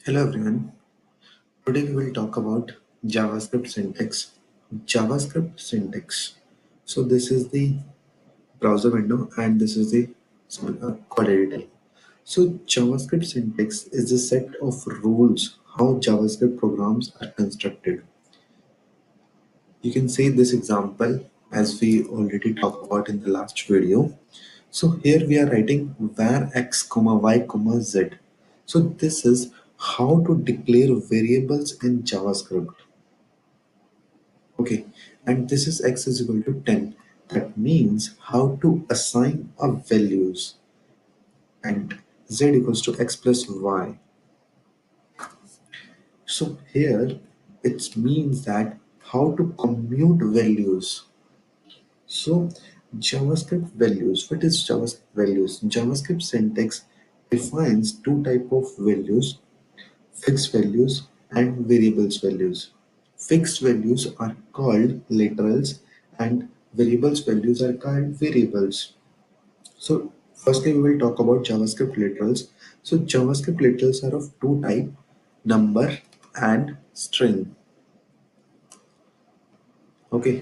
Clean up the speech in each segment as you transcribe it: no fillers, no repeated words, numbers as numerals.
Hello everyone. Today we will talk about JavaScript syntax. JavaScript syntax. So this is the browser window and this is the code editor. So JavaScript syntax is a set of rules how JavaScript programs are constructed. You can see this example as we already talked about in the last video. So here we are writing var x comma y comma z. So this is how to declare variables in JavaScript. Okay, and this is x is equal to 10. That means how to assign a values and z equals to x plus y. So here it means that how to commute values. So JavaScript values. What is JavaScript values? JavaScript syntax defines two type of values: fixed values and variables values. Fixed values are called literals and variables values are called variables. So firstly we will talk about JavaScript literals. So JavaScript literals are of two type: number and string. Okay,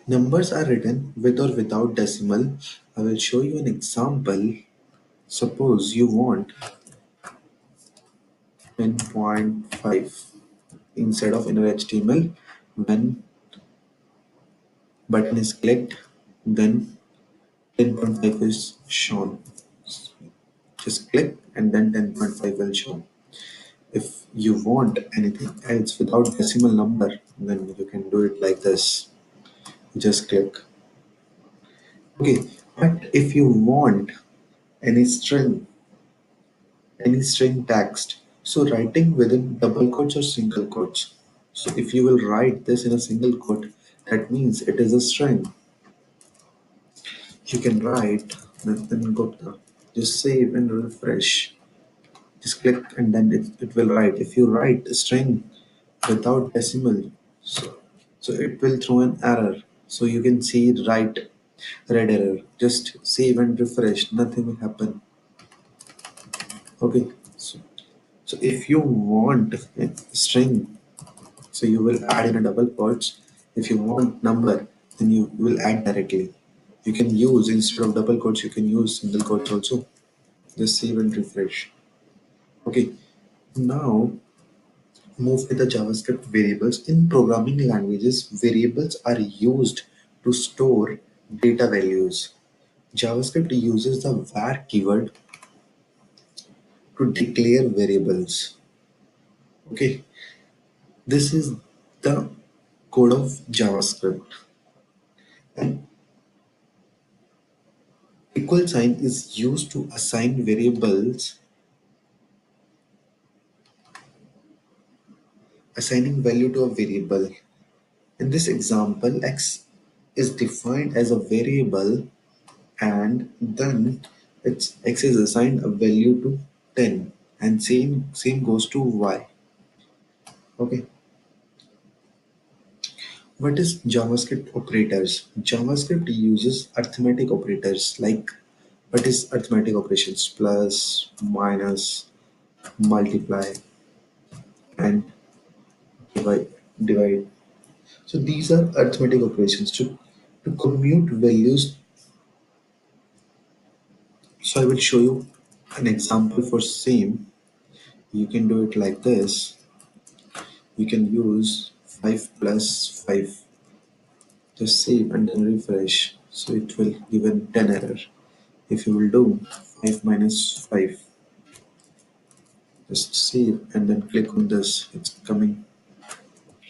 numbers are written with or without decimal. I will show you an example. Suppose you want 10.5 instead of inner HTML. When button is clicked, then 10.5 is shown. Just click and then 10.5 will show. If you want anything else without decimal number, then you can do it like this. Just click. Okay, but if you want any string, any string text, so writing within double quotes or single quotes. So if you will write this in a single quote, that means it is a string. You can write Nathan Gupta. Just save and refresh. Just click and then it will write. If you write a string without decimal, so it will throw an error. So you can see write red error. Just save and refresh. Nothing will happen. Okay. So if you want a string, so you will add in a double quotes. If you want number, then you will add directly. You can use instead of double quotes, you can use single quotes also. Just save and refresh. Okay. Now move to the JavaScript variables. In programming languages, variables are used to store data values. JavaScript uses the var keyword to declare variables. Okay, this is the code of JavaScript. And equal sign is used to assign variables, assigning value to a variable. In this example, x is defined as a variable and then its x is assigned a value to 10 and same goes to y. Okay, what is JavaScript operators? JavaScript uses arithmetic operators like, what is arithmetic operations? Plus, minus, multiply, and divide. So these are arithmetic operations to commute values. So I will show you an example for same. You can do it like this. You can use 5 plus 5. Just save and then refresh. So it will give a 10 error. If you will do 5 minus 5, just save and then click on this. It's coming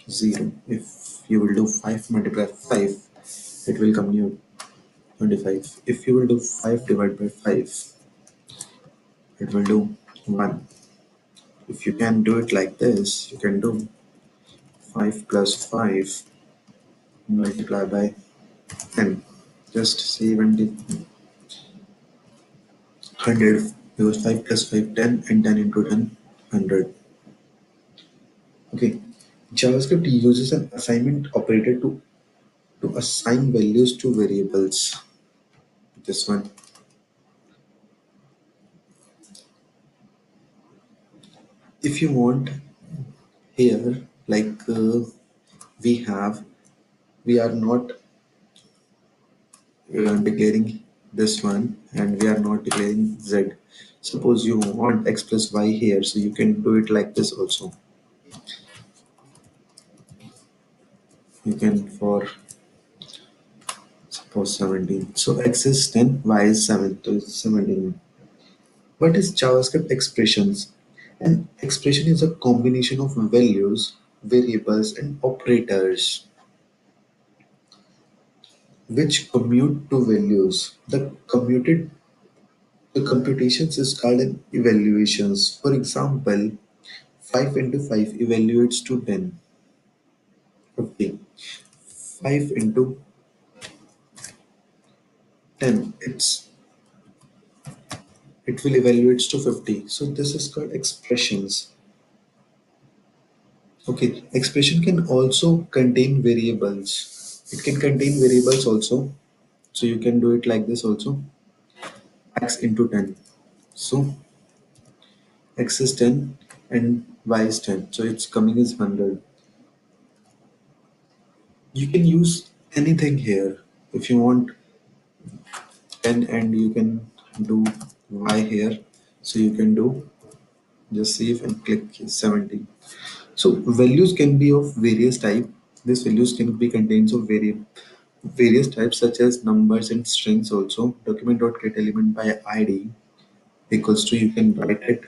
0. If you will do 5 multiply 5, it will come new 25. If you will do 5 divided by 5, it will do 1. If you can do it like this, you can do 5 plus 5 multiply by 10. Just save and 100 because 5 plus 5 10 and 10 into 10 100. Okay, JavaScript uses an assignment operator to assign values to variables. This one. If you want here, like we have, we are not declaring this one and we are not declaring z. Suppose you want x plus y here, so you can do it like this also. You can for suppose 17. So x is 10, y is 7, so it's 17. What is JavaScript expressions? An expression is a combination of values, variables, and operators which commute to values. The computations is called an evaluations. For example, 5 into 5 evaluates to 10. 50. 5 into 10, it will evaluates to 50. So this is called expressions. Okay, expression can also contain variables. It can contain variables also. So you can do it like this also. X into 10. So x is 10 and y is 10. So it's coming as 100. You can use anything here. If you want 10 and you can do y here. So you can do just save and click 17. So values can be of various type. These values can be contains of various types such as numbers and strings also. Document.getElement by id equals to, you can write it.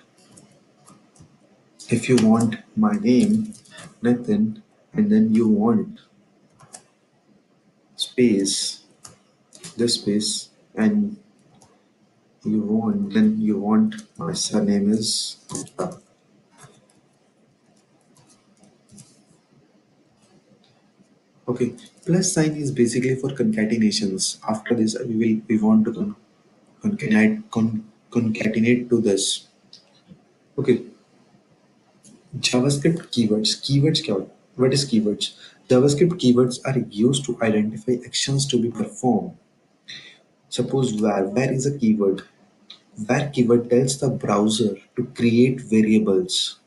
If you want my name, Nathan, and then you want space, this space, and you want my surname is Gupta. Okay, plus sign is basically for concatenations. After this, we want to concatenate to this. Okay, JavaScript keywords. Keywords क्या होता है? What is keywords? JavaScript keywords are used to identify actions to be performed. Suppose where is a keyword. Where keyword tells the browser to create variables.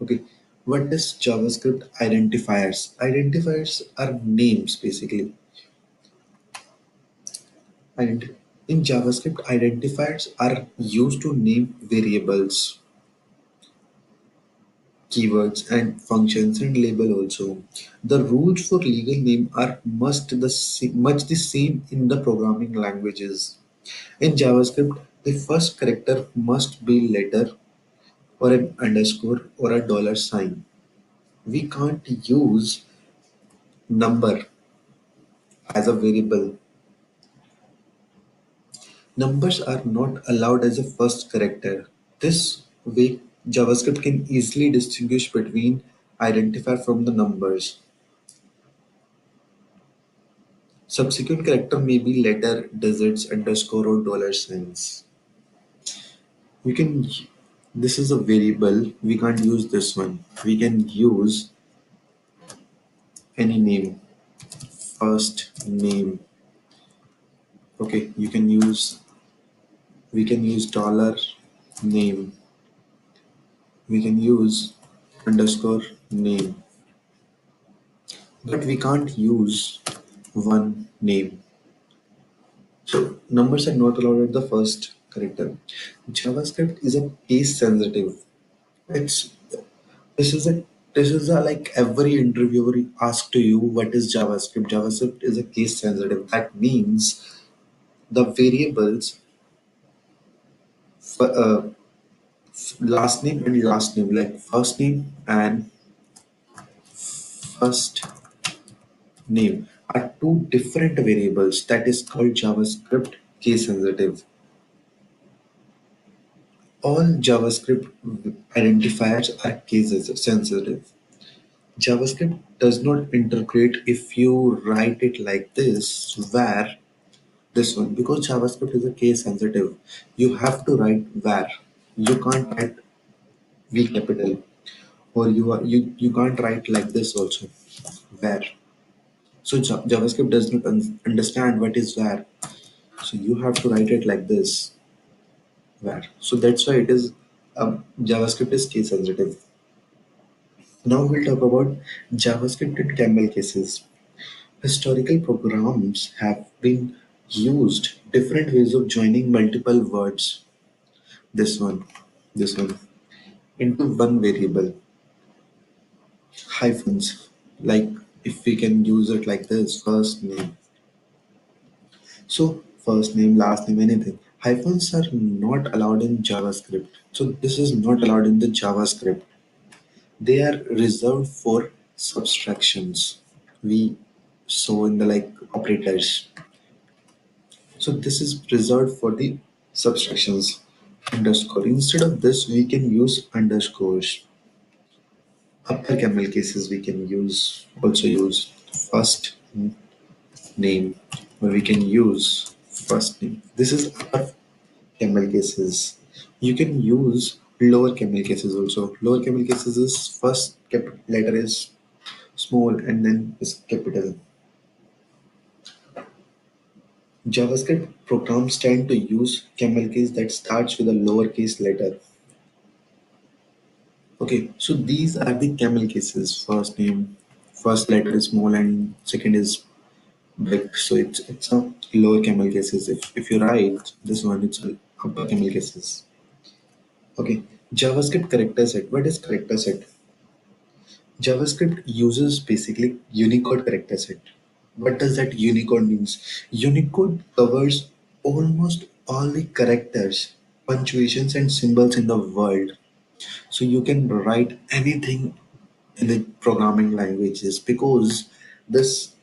Okay, what is JavaScript identifiers? Identifiers are names basically. And in JavaScript, identifiers are used to name variables, keywords, and functions and label also. The rules for legal name are much the same in the programming languages. In JavaScript, the first character must be letter or an underscore or a dollar sign. We can't use number as a variable. Numbers are not allowed as a first character. This way, JavaScript can easily distinguish between identifier from the numbers. Subsequent character may be letter, digits, underscore, or dollar signs. We can. This is a variable. We can't use this one. We can use any name. First name. Okay, you can use. We can use dollar name. We can use underscore name, but we can't use one name. So numbers are not allowed at the first character. JavaScript is a case sensitive. It's this is a this is a like every interviewer asks to you what is JavaScript. JavaScript is a case sensitive. That means the variables for, last name like first name and first name are two different variables. That is called JavaScript case sensitive. All JavaScript identifiers are case sensitive. JavaScript does not interpret if you write it like this, where this one, because JavaScript is a case sensitive. You have to write where. You can't write V capital, or you can't write like this also, where. So JavaScript does not understand what is where. So you have to write it like this, where. So that's why it is. JavaScript is case sensitive. Now we'll talk about JavaScript and camel cases. Historical programs have been used different ways of joining multiple words. This one, this one, into one variable. Hyphens, like if we can use it like this, first name. So first name, last name, anything. Hyphens are not allowed in JavaScript. So this is not allowed in the JavaScript. They are reserved for subtractions. We saw in the like operators. So this is reserved for the subtractions. Underscore. Instead of this, we can use underscores. Upper camel cases we can use also use first name, or we can use first name. This is upper camel cases. You can use lower camel cases also. Lower camel cases is first letter is small and then is capital. JavaScript programs tend to use camel case that starts with a lowercase letter. Okay, so these are the camel cases. First name, first letter is small and second is big. So it's a lower camel cases. If you write this one, it's a upper camel cases. Okay, JavaScript character set. What is character set? JavaScript uses basically Unicode character set. What does that Unicode means? Unicode covers almost all the characters, punctuations, and symbols in the world. So you can write anything in the programming languages because this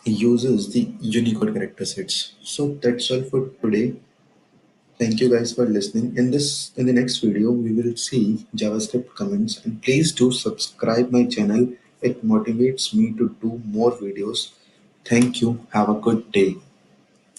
uses the Unicode character sets. So that's all for today. Thank you guys for listening. In the next video, we will see JavaScript comments, and please do subscribe my channel. It motivates me to do more videos. Thank you. Have a good day.